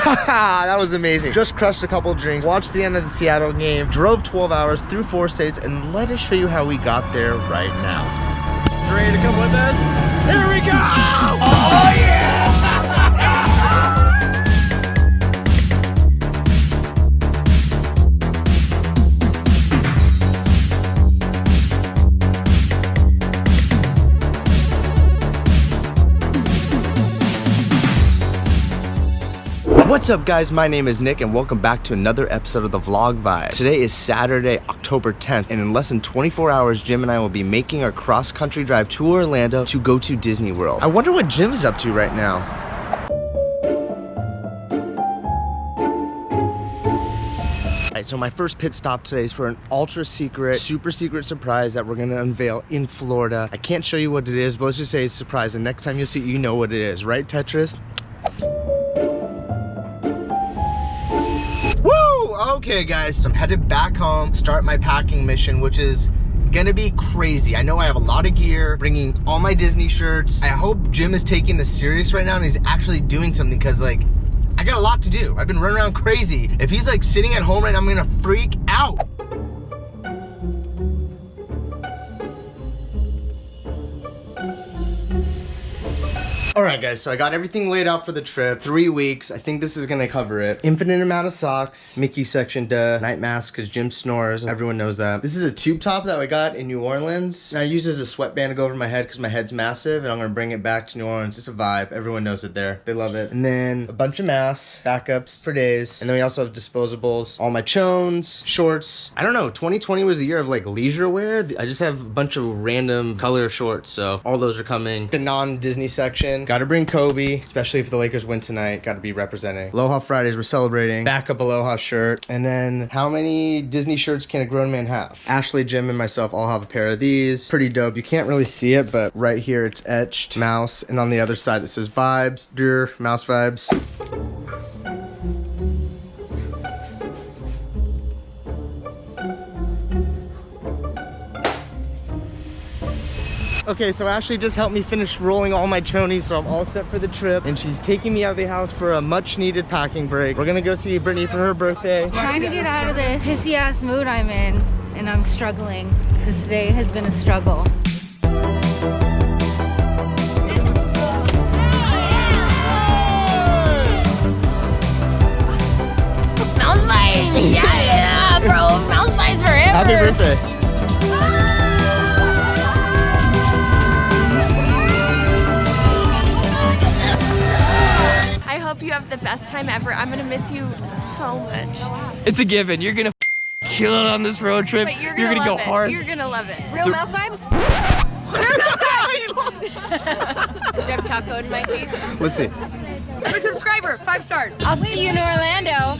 That was amazing. Just crushed a couple drinks, watched the end of the Seattle game, drove 12 hours through 4 states, and let us show you how we got there right now. You ready to come with us? Here we go! Oh yeah! What's up guys, my name is Nick and welcome back to another episode of the Vlog Vibes. Today is Saturday, October 10th, and in less than 24 hours, Jim and I will be making our cross-country drive to Orlando to go to Disney World. I wonder what Jim's up to right now. Alright, so my first pit stop today is for an ultra secret, super secret surprise that we're gonna unveil in Florida. I can't show you what it is, but let's just say it's a surprise, and next time you'll see it, you know what it is, right Tetris? Okay guys, so I'm headed back home, start my packing mission, which is gonna be crazy. I know I have a lot of gear, bringing all my Disney shirts. I hope Jim is taking this serious right now and he's actually doing something, because like, I got a lot to do. I've been running around crazy. If he's like sitting at home right now, I'm gonna freak out. Alright guys, so I got everything laid out for the trip. 3 weeks, I think this is gonna cover it. Infinite amount of socks, Mickey section, duh. Night mask, because Jim snores, everyone knows that. This is a tube top that I got in New Orleans. And I use it as a sweatband to go over my head because my head's massive, and I'm gonna bring it back to New Orleans. It's a vibe, everyone knows it there. They love it. And then a bunch of masks, backups for days. And then we also have disposables, all my chones, shorts. I don't know, 2020 was the year of like leisure wear. I just have a bunch of random color shorts, so all those are coming. The non-Disney section. Gotta bring Kobe, especially if the Lakers win tonight. Gotta be representing. Aloha Fridays, we're celebrating. Backup Aloha shirt. And then how many Disney shirts can a grown man have? Ashley, Jim, and myself all have a pair of these. Pretty dope. You can't really see it, but right here it's etched mouse. And on the other side it says vibes. Dear mouse vibes. Okay, so Ashley just helped me finish rolling all my chonies, so I'm all set for the trip. And she's taking me out of the house for a much needed packing break. We're gonna go see Brittany for her birthday. Trying to get out of this pissy ass mood I'm in, and I'm struggling, because today has been a struggle. MouseVibes! Yeah, bro! MouseVibes forever! Happy birthday! You have the best time ever. I'm gonna miss you so much. It's a given. You're gonna kill it on this road trip. But you're gonna go hard. You're gonna love it. Real mouse vibes? Do you have taco in my teeth? Let's see. I'm a subscriber. 5 stars. I'll see you in Orlando.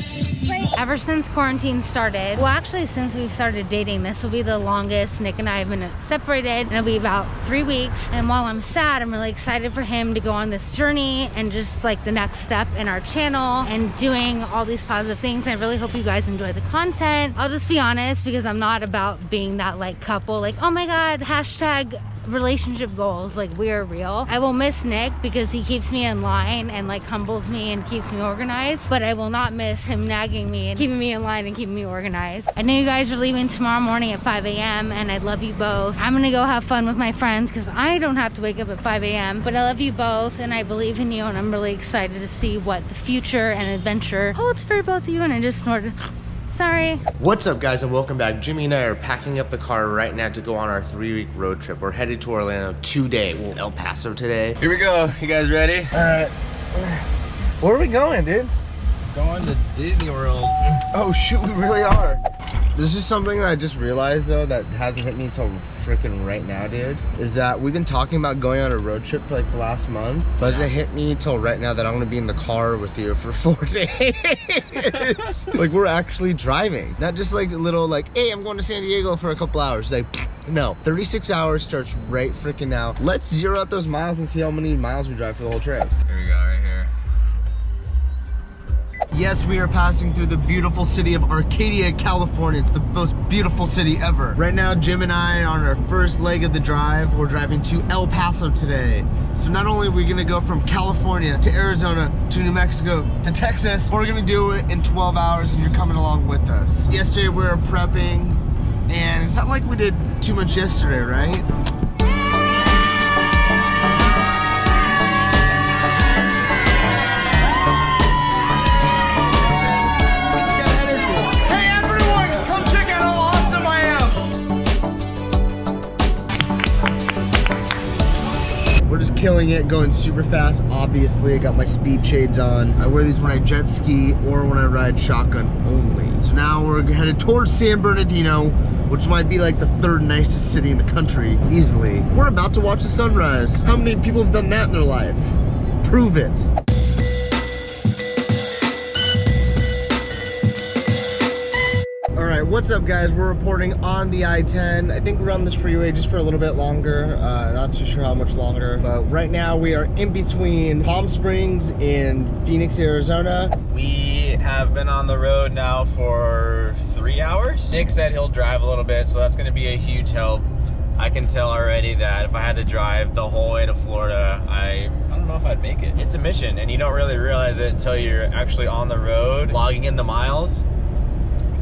Ever since quarantine started, well actually since we've started dating, this will be the longest Nick and I have been separated. It'll be about 3 weeks, and while I'm sad, I'm really excited for him to go on this journey and just like the next step in our channel and doing all these positive things. I really hope you guys enjoy the content. I'll just be honest, because I'm not about being that like couple, like oh my god, hashtag relationship goals, like we're real. I will miss Nick because he keeps me in line and like humbles me and keeps me organized, but I will not miss him nagging me and keeping me in line and keeping me organized. I know you guys are leaving tomorrow morning at 5 a.m. and I love you both. I'm gonna go have fun with my friends because I don't have to wake up at 5 a.m. but I love you both and I believe in you, and I'm really excited to see what the future and adventure holds for both of you. And I just snorted. Sorry. What's up guys, and welcome back. Jimmy and I are packing up the car right now to go on our 3-week road trip. We're headed to Orlando today. Well, El Paso today. Here we go. You guys ready? Alright. Where are we going, dude? Going to Disney World. Oh shoot, we really are. This is something that I just realized though that hasn't hit me until freaking right now, dude. Is that we've been talking about going on a road trip for like the last month, but hasn't hit me until right now that I'm gonna be in the car with you for 4 days. Like we're actually driving, not just like a little like, hey, I'm going to San Diego for a couple hours. Like, no, 36 hours starts right freaking now. Let's zero out those miles and see how many miles we drive for the whole trip. Here we go, right here. Yes, we are passing through the beautiful city of Arcadia, California. It's the most beautiful city ever. Right now, Jim and I are on our first leg of the drive. We're driving to El Paso today. So not only are we gonna go from California to Arizona to New Mexico to Texas, we're gonna do it in 12 hours and you're coming along with us. Yesterday we were prepping and it's not like we did too much yesterday, right? Killing it, going super fast. Obviously, I got my speed shades on. I wear these when I jet ski or when I ride shotgun only. So now we're headed towards San Bernardino, which might be like the third nicest city in the country, easily. We're about to watch the sunrise. How many people have done that in their life? Prove it. Alright, what's up guys? We're reporting on the I-10. I think we're on this freeway just for a little bit longer. Not too sure how much longer, but right now we are in between Palm Springs and Phoenix, Arizona. We have been on the road now for 3 hours. Nick said he'll drive a little bit, so that's gonna be a huge help. I can tell already that if I had to drive the whole way to Florida, I don't know if I'd make it. It's a mission, and you don't really realize it until you're actually on the road, logging in the miles.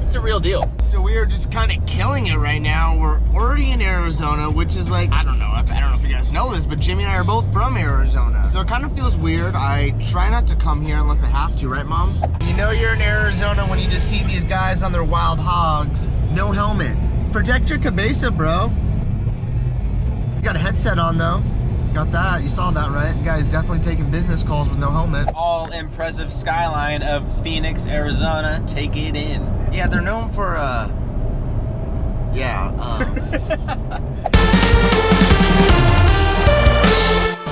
It's a real deal. So we are just kind of killing it right now. We're already in Arizona, which is like, I don't know if you guys know this, but Jimmy and I are both from Arizona. So it kind of feels weird. I try not to come here unless I have to, right Mom? You know you're in Arizona when you just see these guys on their wild hogs, no helmet. Protect your cabeza, bro. He's got a headset on though. Got that, you saw that, right? The guy's definitely taking business calls with no helmet. All impressive skyline of Phoenix, Arizona. Take it in. Yeah, they're known for,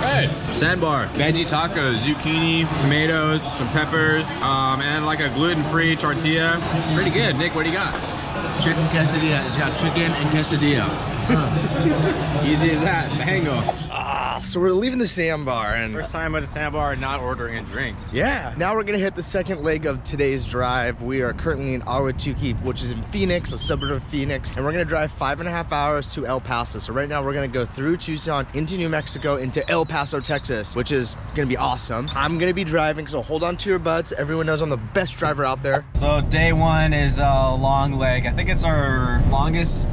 Hey, sandbar, veggie tacos, zucchini, tomatoes, some peppers, and like a gluten-free tortilla. Pretty good. Nick, what do you got? Chicken quesadilla. It's got chicken and quesadilla. Easy as that. Mango. So we're leaving the sandbar and First time at a sandbar and not ordering a drink. yeah. Now we're gonna hit the second leg of today's drive. We are currently in Ahwatukee, which is in Phoenix, a suburb of Phoenix, and we're gonna drive 5.5 hours to El Paso. So right now we're gonna go through Tucson, into New Mexico, into El Paso, Texas, which is gonna be awesome. I'm gonna be driving, so hold on to your butts. Everyone knows I'm the best driver out there. So day one is a long leg. I think it's our longest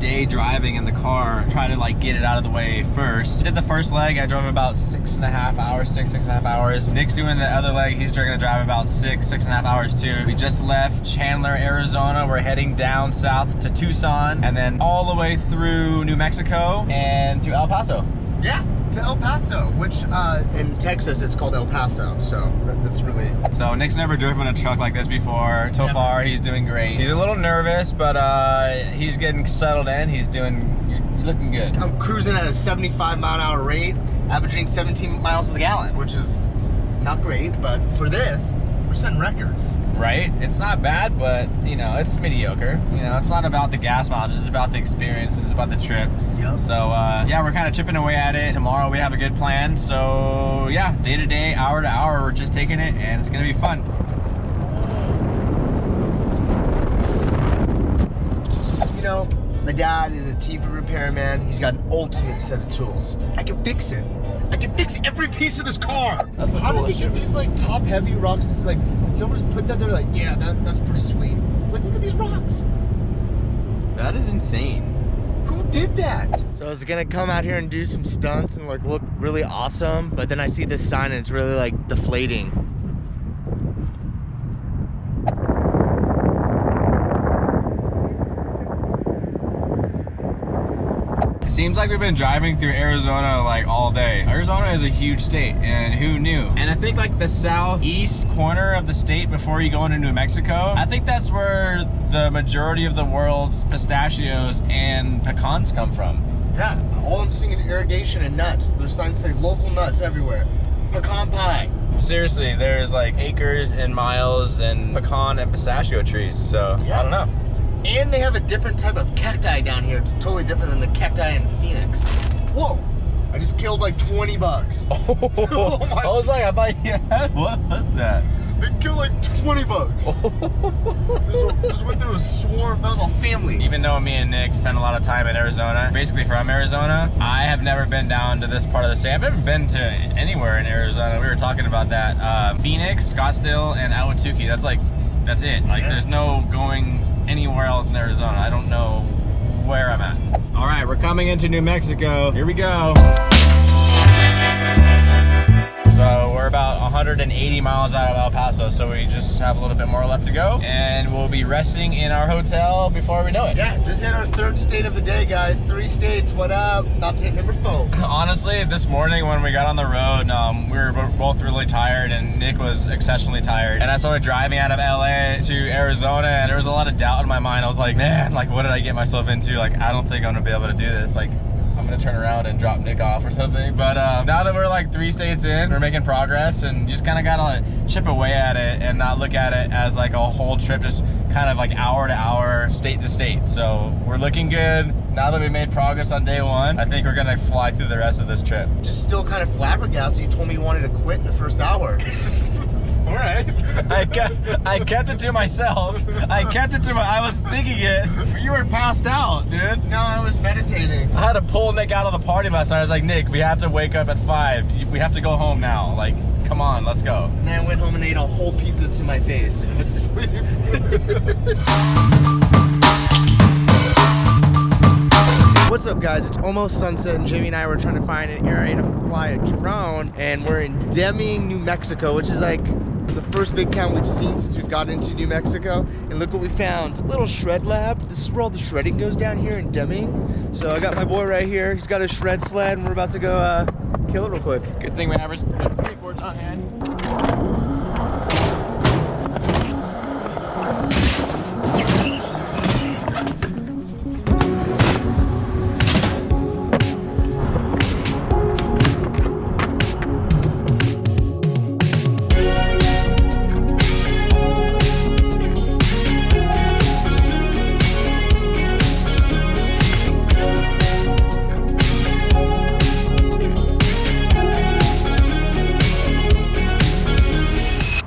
day driving in the car. Try to like get it out of the way first. Did the first leg, I drove about 6.5 hours, six and a half hours. Nick's doing the other leg, he's gonna drive about 6.5 hours too. We just left Chandler, Arizona. We're heading down south to Tucson and then all the way through New Mexico and to El Paso. Yeah, to El Paso, which in Texas it's called El Paso, so that's really... So Nick's never driven a truck like this before. So far, he's doing great. He's a little nervous, but he's getting settled in. He's doing, you're looking good. I'm cruising at a 75-mile-an-hour rate, averaging 17 miles to the gallon, which is not great, but for this, we're setting records. Right? It's not bad, but you know, it's mediocre. You know, it's not about the gas mileage, it's about the experience, it's about the trip. Yep. So yeah, we're kind of chipping away at it. Tomorrow we have a good plan. So yeah, day to day, hour to hour, we're just taking it and it's gonna be fun. You know, my dad is a TV repairman. He's got an ultimate set of tools. I can fix it. I can fix every piece of this car. That's the How did they coolest get shit. these like top heavy rocks? It's like, did someone just put that there like, yeah, that's pretty sweet. Like, look at these rocks. That is insane. Who did that? So I was gonna come out here and do some stunts and like look really awesome, but then I see this sign and it's really like deflating. Seems like we've been driving through Arizona like all day. Arizona is a huge state, and who knew? And I think like the southeast corner of the state before you go into New Mexico, I think that's where the majority of the world's pistachios and pecans come from. Yeah, all I'm seeing is irrigation and nuts. There's signs that say local nuts everywhere. Pecan pie. Seriously, there's like acres and miles and pecan and pistachio trees, so Yeah. I don't know. And they have a different type of cacti down here. It's totally different than the cacti in Phoenix. Whoa, I just killed like 20 bugs. Oh, my I was like, I thought you had, what was that? They killed like 20 bucks. Just went through a swarm. That was all family. Even though me and Nick spend a lot of time in Arizona, basically from Arizona, I have never been down to this part of the state. I've never been to anywhere in Arizona. We were talking about that. Phoenix, Scottsdale, and Ahwatukee. That's it. Like, there's no going anywhere else in Arizona. I don't know where I'm at. All right, we're coming into New Mexico. Here we go. So we're about 180 miles out of El Paso, so we just have a little bit more left to go, and we'll be resting in our hotel before we know it. Yeah, just hit our third state of the day, guys. 3 states, what up? About to hit number 4. Honestly, this morning when we got on the road, we were both really tired, and Nick was exceptionally tired. And I started driving out of LA to Arizona, and there was a lot of doubt in my mind. I was like, man, like, what did I get myself into? Like, I don't think I'm gonna be able to do this. Like, I'm gonna turn around and drop Nick off or something. But now that we're like 3 states in, we're making progress, and just kind of gotta chip away at it and not look at it as like a whole trip, just kind of like hour to hour, state to state. So we're looking good. Now that we made progress on day 1, I think we're gonna fly through the rest of this trip. Just still kind of flabbergasted. You told me you wanted to quit in the first hour. All right. I kept it to myself. I was thinking it. You were passed out, dude. No, I was meditating. I had to pull Nick out of the party last night. I was like, Nick, we have to wake up at 5. We have to go home now. Like, come on, let's go. And then I went home and ate a whole pizza to my face. I went to sleep. What's up, guys? It's almost sunset, and Jimmy and I were trying to find an area to fly a drone, and we're in Deming, New Mexico, which is like the first big town we've seen since we've got into New Mexico. And look what we found. A little shred lab. This is where all the shredding goes down here in Deming. So I got my boy right here. He's got a shred sled, and we're about to go kill it real quick. Good thing we have our skateboards on hand.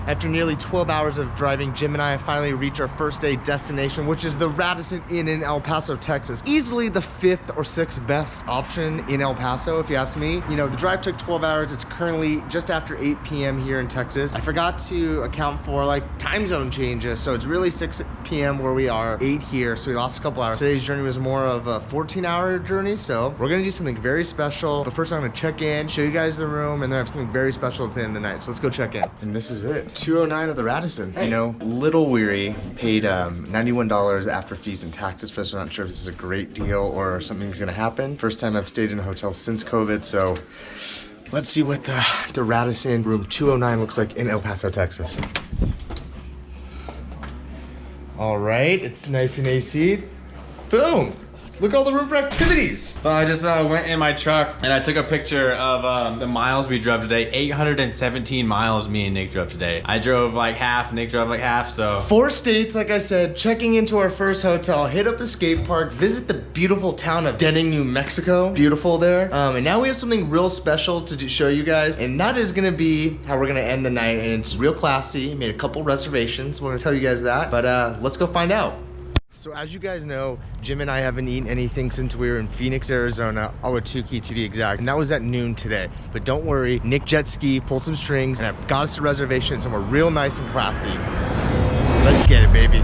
After nearly 12 hours of driving, Jim and I finally reached our first day destination, which is the Radisson Inn in El Paso, Texas. Easily the 5th or 6th best option in El Paso, if you ask me. You know, the drive took 12 hours. It's currently just after 8 p.m. here in Texas. I forgot to account for like time zone changes. So it's really 6 p.m. where we are, 8 here. So we lost a couple hours. Today's journey was more of a 14-hour journey. So we're gonna do something very special. But first I'm gonna check in, show you guys the room, and then I have something very special at the end of the night. So let's go check in. And this is it. 209 of the Radisson. You know, little weary. Paid $91 after fees and taxes for this. I'm not sure if this is a great deal or something's gonna happen. First time I've stayed in a hotel since COVID, so let's see what the Radisson room 209 looks like in El Paso, Texas. All right, it's nice and AC'd. Boom. Look at all the room for activities. So I just went in my truck and I took a picture of the miles we drove today. 817 miles me and Nick drove today. I drove like half, Nick drove like half, so. 4 states, like I said, checking into our first hotel, hit up a skate park, visit the beautiful town of Deming, New Mexico. Beautiful there. And now we have something real special to show you guys, and that is gonna be how we're gonna end the night, and it's real classy. Made a couple reservations. We're gonna tell you guys that, but let's go find out. So as you guys know, Jim and I haven't eaten anything since we were in Phoenix, Arizona, Ahwatukee to be exact, and that was at noon today. But don't worry, Nick jet ski, pulled some strings, and I've got us a reservation somewhere real nice and classy. Let's get it, baby.